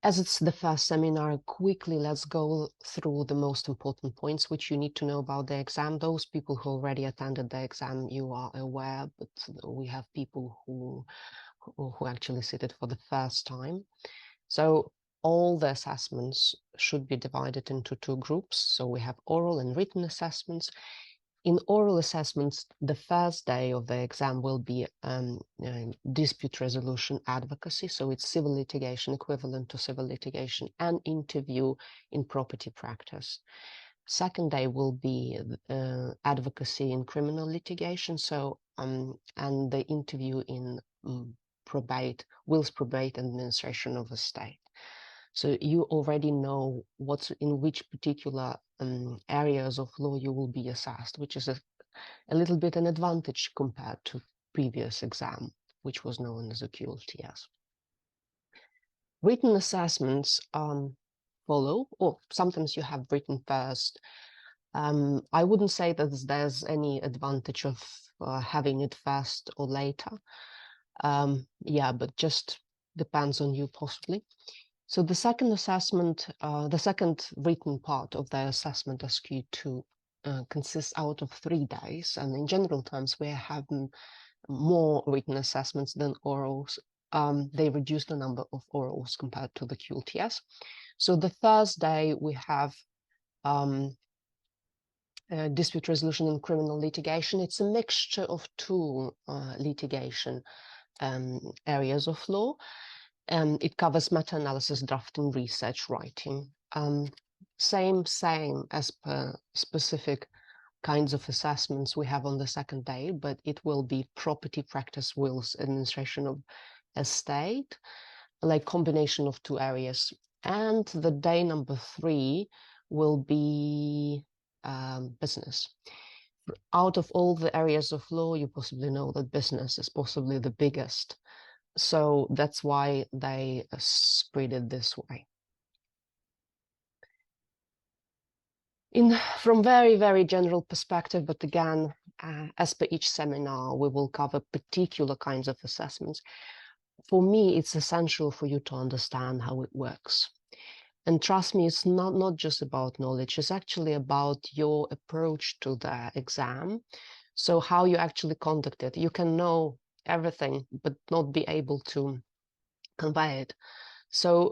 As it's the first seminar, quickly let's go through the most important points which you need to know about the exam. Those people who already attended the exam, you are aware, but we have people who actually sit it for the first time. So all the assessments should be divided into two groups. So we have oral and written assessments. In oral assessments, the first day of the exam will be dispute resolution advocacy. So it's civil litigation, equivalent to civil litigation, and interview in property practice. Second day will be advocacy in criminal litigation. So and the interview in probate, wills probate administration of estate. So you already know what's in which particular areas of law you will be assessed, which is a little bit an advantage compared to previous exam, which was known as a QLTS. Written assessments follow, or sometimes you have written first. I wouldn't say that there's any advantage of having it first or later. Yeah, but just depends on you possibly. So the second assessment, the second written part of the assessment SQE2 consists out of 3 days. And in general terms, we're having more written assessments than orals. They reduce the number of orals compared to the QLTS. So the first day we have dispute resolution in criminal litigation. It's a mixture of two litigation areas of law. It covers meta-analysis, drafting, research, writing. Same as per specific kinds of assessments we have on the second day, but it will be property practice, wills, administration of estate, like combination of two areas. And the day number 3 will be business. Out of all the areas of law, you possibly know that business is possibly the biggest. So that's why they spread it this way. From very, very general perspective, but again, as per each seminar, we will cover particular kinds of assessments. For me, it's essential for you to understand how it works. And trust me, it's not just about knowledge, it's actually about your approach to the exam. So how you actually conduct it. You can know everything, but not be able to convey it. So